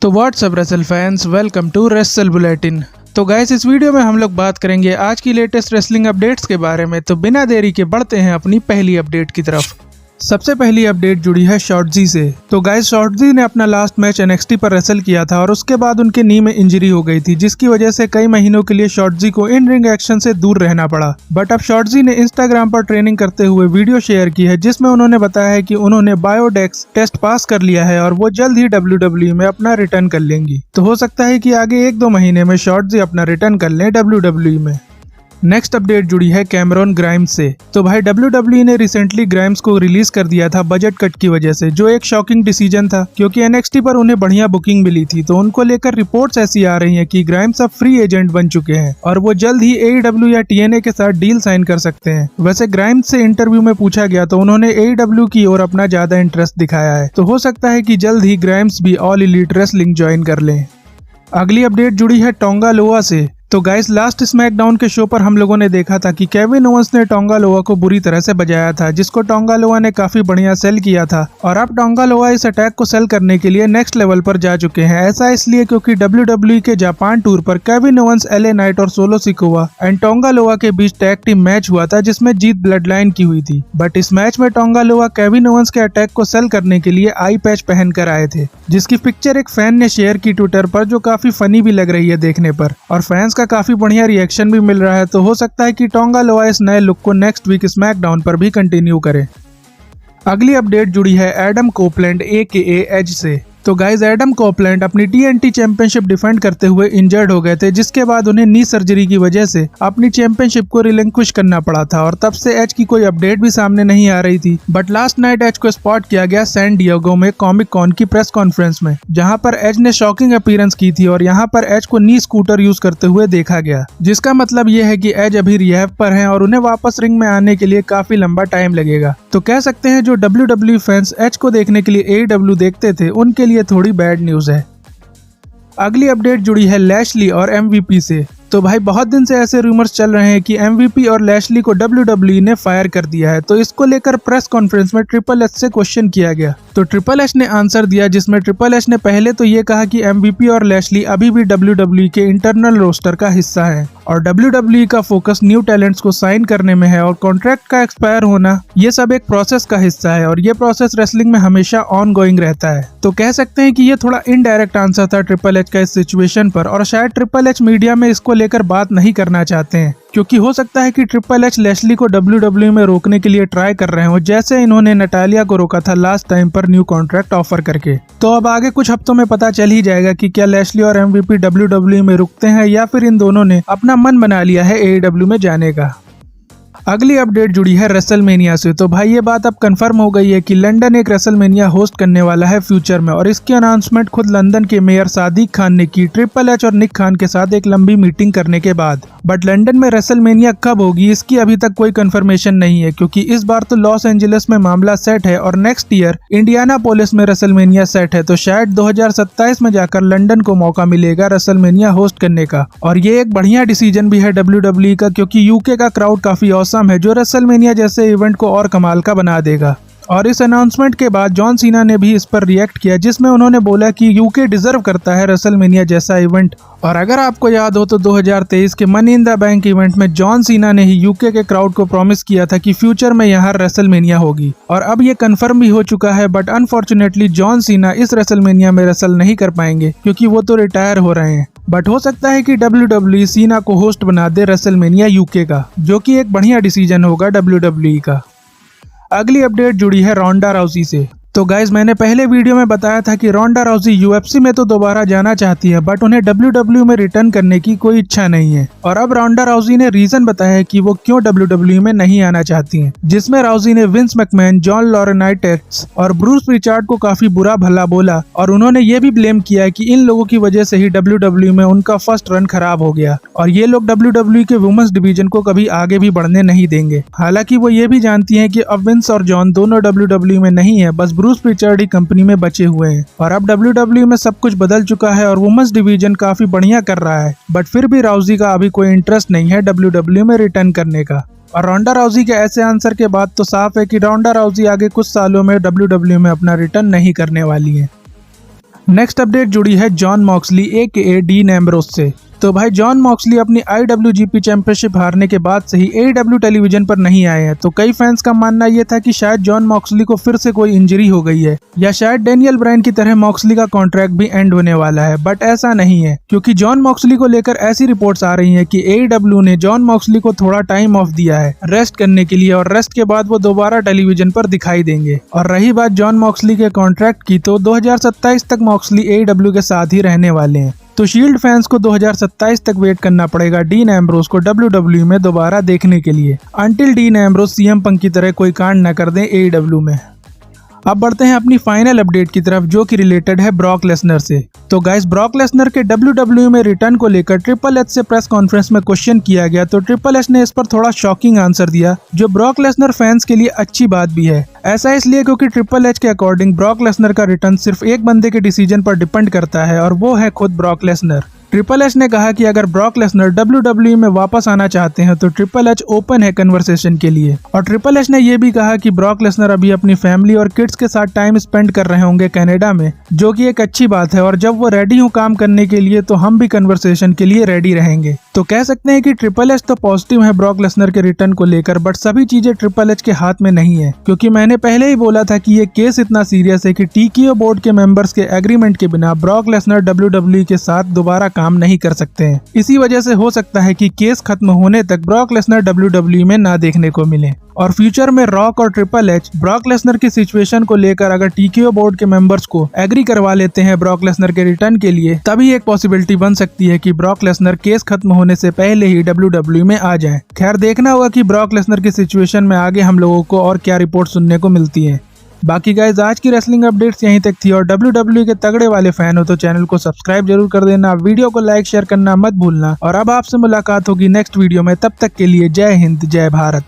तो what's up wrestle fans, welcome to wrestle bulletin. तो guys, इस वीडियो में हम लोग बात करेंगे आज की लेटेस्ट रेसलिंग अपडेट्स के बारे में। तो बिना देरी के बढ़ते हैं अपनी पहली अपडेट की तरफ। सबसे पहली अपडेट जुड़ी है शॉर्टजी से। तो गाइस, शॉर्टजी ने अपना लास्ट मैच एनएक्सटी पर रेसल किया था और उसके बाद उनके नी में इंजरी हो गई थी, जिसकी वजह से कई महीनों के लिए शॉर्टजी को इन रिंग एक्शन से दूर रहना पड़ा। बट अब शॉर्टजी ने इंस्टाग्राम पर ट्रेनिंग करते हुए वीडियो शेयर की है, जिसमें उन्होंने बताया है कि उन्होंने बायोडेक्स टेस्ट पास कर लिया है और वो जल्द ही WWE में अपना रिटर्न कर लेंगी। तो हो सकता है कि आगे 1-2 महीने में शॉर्टजी अपना रिटर्न कर लें WWE में। नेक्स्ट अपडेट जुड़ी है कैमरॉन ग्राइम्स से। तो भाई, WWE ने रिसेंटली ग्राइम्स को रिलीज कर दिया था बजट कट की वजह से, जो एक शॉकिंग डिसीजन था क्योंकि NXT पर उन्हें बढ़िया बुकिंग मिली थी। तो उनको लेकर रिपोर्ट्स ऐसी आ रही हैं कि ग्राइम्स अब फ्री एजेंट बन चुके हैं और वो जल्द ही AEW या TNA के साथ डील साइन कर सकते हैं। वैसे ग्राइम्स से इंटरव्यू में पूछा गया तो उन्होंने AEW की ओर अपना ज्यादा इंटरेस्ट दिखाया है। तो हो सकता है कि जल्द ही ग्राइम्स भी ऑल एलीट रेसलिंग ज्वाइन कर लें। अगली अपडेट जुड़ी है टोंगा लोआ से। तो गाइस, लास्ट स्मैकडाउन के शो पर हम लोगों ने देखा था कि केविन ओवेंस ने टोंगा लोआ को बुरी तरह से बजाया था, जिसको टोंगा लोआ ने काफी बढ़िया सेल किया था। और अब टोंगा लोआ इस अटैक को सेल करने के लिए नेक्स्ट लेवल पर जा चुके हैं। ऐसा इसलिए क्योंकि WWE के जापान टूर पर केविन ओवेंस, LA नाइट और सोलो सिकोवा एंड टोंगा लोआ के बीच टैग टीम मैच हुआ था, जिसमें जीत ब्लड लाइन की हुई थी। बट इस मैच में टोंगा लोआ केविन ओवेंस के अटैक को सेल करने के लिए आई पैच पहन कर आए थे, जिसकी पिक्चर एक फैन ने शेयर की ट्विटर पर, जो काफी फनी भी लग रही है देखने पर और फैंस का काफी बढ़िया रिएक्शन भी मिल रहा है। तो हो सकता है कि टोंगा लोआ इस नए लुक को नेक्स्ट वीक स्मैकडाउन पर भी कंटिन्यू करे। अगली अपडेट जुड़ी है एडम कोपलैंड AKA एज से। तो गाइज, एडम कोपलैंड अपनी TNT चैंपियनशिप डिफेंड करते हुए इंजर्ड हो गए थे, जिसके बाद उन्हें नी सर्जरी की वजह से अपनी चैंपियनशिप को रिलिंक्विश करना पड़ा था और तब से एज की कोई अपडेट भी सामने नहीं आ रही थी। बट लास्ट नाइट एज को स्पॉट किया गया सैन डिएगो में कॉमिक कॉन की प्रेस कॉन्फ्रेंस में, जहां पर एज ने शॉकिंग अपीयरेंस की थी और यहां पर एज को नी स्कूटर यूज करते हुए देखा गया, जिसका मतलब ये है कि एज अभी रिहैब पर हैं और उन्हें वापस रिंग में आने के लिए काफी लंबा टाइम लगेगा। तो कह सकते हैं जो WWE फैंस एज को देखने के लिए AEW देखते थे, उनके लिए थोड़ी बैड न्यूज है। अगली अपडेट जुड़ी है लैशली और MVP से। तो भाई, बहुत दिन से ऐसे रूमर्स चल रहे हैं कि MVP और लैशली को WWE ने फायर कर दिया है। तो इसको लेकर प्रेस कॉन्फ्रेंस में ट्रिपल एच से क्वेश्चन किया गया, तो ट्रिपल एच ने आंसर दिया, जिसमें ट्रिपल एच ने पहले तो ये कहा कि MVP और लैशली अभी भी WWE के इंटरनल रोस्टर का हिस्सा है और WWE का फोकस न्यू टैलेंट्स को साइन करने में है और कॉन्ट्रैक्ट का एक्सपायर होना, ये सब एक प्रोसेस का हिस्सा है और ये प्रोसेस रेसलिंग में हमेशा ऑन गोइंग रहता है। तो कह सकते हैं कि ये थोड़ा इनडायरेक्ट आंसर था ट्रिपल एच का इस सिचुएशन पर और शायद ट्रिपल एच मीडिया में इसको लेकर बात नहीं करना चाहते हैं, क्योंकि हो सकता है कि ट्रिपल एच लैशली को WWE में रोकने के लिए ट्राई कर रहे हो, जैसे इन्होंने नटालिया को रोका था लास्ट टाइम पर न्यू कॉन्ट्रैक्ट ऑफर करके। तो अब आगे कुछ हफ्तों में पता चल ही जाएगा कि क्या लैशली और MVP WWE में रुकते हैं या फिर इन दोनों ने अपना मन बना लिया है AEW में जाने का। अगली अपडेट जुड़ी है रेसलमेनिया से। तो भाई, ये बात अब कंफर्म हो गई है कि लंदन एक रेसलमेनिया होस्ट करने वाला है फ्यूचर में और इसकी अनाउंसमेंट खुद लंदन के मेयर सादिक खान ने की, ट्रिपल एच और निक खान के साथ एक लंबी मीटिंग करने के बाद। बट लंदन में रेसलमेनिया कब होगी, इसकी अभी तक कोई कंफर्मेशन नहीं है, क्योंकि इस बार तो लॉस एंजलिस में मामला सेट है और नेक्स्ट ईयर इंडियानापोलिस में रेसलमेनिया सेट है। तो शायद 2027 में जाकर लंदन को मौका मिलेगा रेसलमेनिया होस्ट करने का और ये एक बढ़िया डिसीजन भी है WWE का, क्योंकि UK का क्राउड काफी ऑसम है, जो रेसलमेनिया जैसे इवेंट को और कमाल का बना देगा। और इस अनाउंसमेंट के बाद जॉन सीना ने भी इस पर रिएक्ट किया, जिसमें उन्होंने बोला कि UK डिजर्व करता है रेसलमेनिया जैसा इवेंट। और अगर आपको याद हो तो 2023 के money in the bank event में जॉन सीना ने ही UK के क्राउड को प्रॉमिस किया था कि फ्यूचर में यहाँ रेसलमेनिया होगी और अब ये कंफर्म भी हो चुका है। बट अनफॉर्चुनेटली जॉन सीना इस रेसलमेनिया में रेसल नहीं कर पाएंगे, क्योंकि वो तो रिटायर हो रहे हैं। बट हो सकता है कि WWE सीना को होस्ट बना दे रेसलमेनिया UK का, जो कि एक बढ़िया डिसीजन होगा WWE का। अगली अपडेट जुड़ी है रोंडा राउसी से। तो गाइज, मैंने पहले वीडियो में बताया था कि रोंडा राउसी UFC में तो दोबारा जाना चाहती है, बट उन्हें WWE में रिटर्न करने की कोई इच्छा नहीं है। और अब रोंडा राउसी ने रीजन बताया है कि वो क्यों WWE में नहीं आना चाहती हैं, जिसमें राउसी ने विंस मैकमैन, जॉन लॉरेनाइटेस और ब्रूस प्रिचार्ड को काफी बुरा भला बोला और उन्होंने ये भी ब्लेम किया है कि इन लोगों की वजह से ही WWE में उनका फर्स्ट रन खराब हो गया और ये लोग WWE के वुमेन्स डिवीजन को कभी आगे भी बढ़ने नहीं देंगे। हालांकि वो ये भी जानती हैं कि अब विंस और जॉन दोनों WWE में नहीं है, बस ब्रूस प्रिचार्ड ही कंपनी में बचे हुए हैं और अब WWE में सब कुछ बदल चुका है और वुमेन्स डिवीजन काफी बढ़िया कर रहा है। बट फिर भी राउसी का अभी कोई इंटरेस्ट नहीं है WWE में रिटर्न करने का। और रोंडा राउसी के ऐसे आंसर के बाद तो साफ है कि रोंडा राउसी आगे कुछ सालों में WWE में अपना रिटर्न नहीं करने वाली है। नेक्स्ट अपडेट जुड़ी है John Moxley AKA dean Ambrose से। तो भाई जॉन मॉक्सली अपनी IWGP चैंपियनशिप हारने के बाद से ही AEW टेलीविजन पर नहीं आए हैं। तो कई फैंस का मानना यह था कि शायद जॉन मॉक्सली को फिर से कोई इंजरी हो गई है या शायद डेनियल ब्रायन की तरह मॉक्सली का कॉन्ट्रैक्ट भी एंड होने वाला है, बट ऐसा नहीं है क्योंकि जॉन मॉक्सली को लेकर ऐसी रिपोर्ट्स आ रही हैं कि AEW ने जॉन मॉक्सली को थोड़ा टाइम ऑफ दिया है रेस्ट करने के लिए और रेस्ट के बाद वो दोबारा टेलीविजन पर दिखाई देंगे। और रही बात जॉन मॉक्सली के कॉन्ट्रैक्ट की, तो 2027 तक मॉक्सली AEW के साथ ही रहने वाले हैं। तो शील्ड फैंस को 2027 तक वेट करना पड़ेगा डीन एम्ब्रोस को WWE में दोबारा देखने के लिए, अंटिल डीन एम्ब्रोस CM पंक की तरह कोई कांड न कर दें AEW में। अब बढ़ते हैं अपनी फाइनल अपडेट की तरफ जो कि रिलेटेड है ब्रॉक लेसनर से। तो गाइस ब्रॉक लेसनर के WWE में रिटर्न को लेकर ट्रिपल एच से प्रेस कॉन्फ्रेंस में क्वेश्चन किया गया, तो ट्रिपल एच ने इस पर थोड़ा शॉकिंग आंसर दिया जो ब्रॉक लेसनर फैंस के लिए अच्छी बात भी है। ऐसा इसलिए क्योंकि ट्रिपल एच के अकॉर्डिंग ब्रॉक लेसनर का रिटर्न सिर्फ एक बंदे के डिसीजन पर डिपेंड करता है और वो है खुद ब्रॉक लेसनर। ट्रिपल एच ने कहा कि अगर ब्रॉक लेसनर WWE में वापस आना चाहते हैं तो ट्रिपल एच ओपन है कन्वर्सेशन के लिए। और ट्रिपल एच ने यह भी कहा कि ब्रॉक लेसनर अभी अपनी फैमिली और किड्स के साथ टाइम स्पेंड कर रहे होंगे कनाडा में, जो कि एक अच्छी बात है और जब वो रेडी हो काम करने के लिए तो हम भी कन्वर्सेशन के लिए रेडी रहेंगे। तो कह सकते हैं कि ट्रिपल एच तो पॉजिटिव है ब्रॉक लेसनर के रिटर्न को लेकर, बट सभी चीजें ट्रिपल एच के हाथ में नहीं है क्योंकि मैंने पहले ही बोला था कि ये केस इतना सीरियस है कि TKO बोर्ड के मेंबर्स के एग्रीमेंट के बिना ब्रॉक लेसनर WWE के साथ दोबारा काम नहीं कर सकते हैं। इसी वजह से हो सकता है कि केस खत्म होने तक ब्रॉक लेसनर WWE में ना देखने को मिले और फ्यूचर में रॉक और ट्रिपल एच ब्रॉक लेसनर की सिचुएशन को लेकर अगर TKO बोर्ड के मेंबर्स को एग्री करवा लेते हैं ब्रॉक लेसनर के रिटर्न के लिए, तभी एक पॉसिबिलिटी बन सकती है कि ब्रॉक लेसनर केस खत्म होने से पहले ही WWE में आ जाएं। खैर देखना होगा कि ब्रॉक लेसनर की सिचुएशन में आगे हम लोगों को और क्या रिपोर्ट सुनने को मिलती है। बाकी गाइज आज की रेसलिंग अपडेट्स यहीं तक थी और WWE के तगड़े वाले फैन हो तो चैनल को सब्सक्राइब जरूर कर देना, वीडियो को लाइक शेयर करना मत भूलना और अब आपसे मुलाकात होगी नेक्स्ट वीडियो में। तब तक के लिए जय हिंद जय भारत।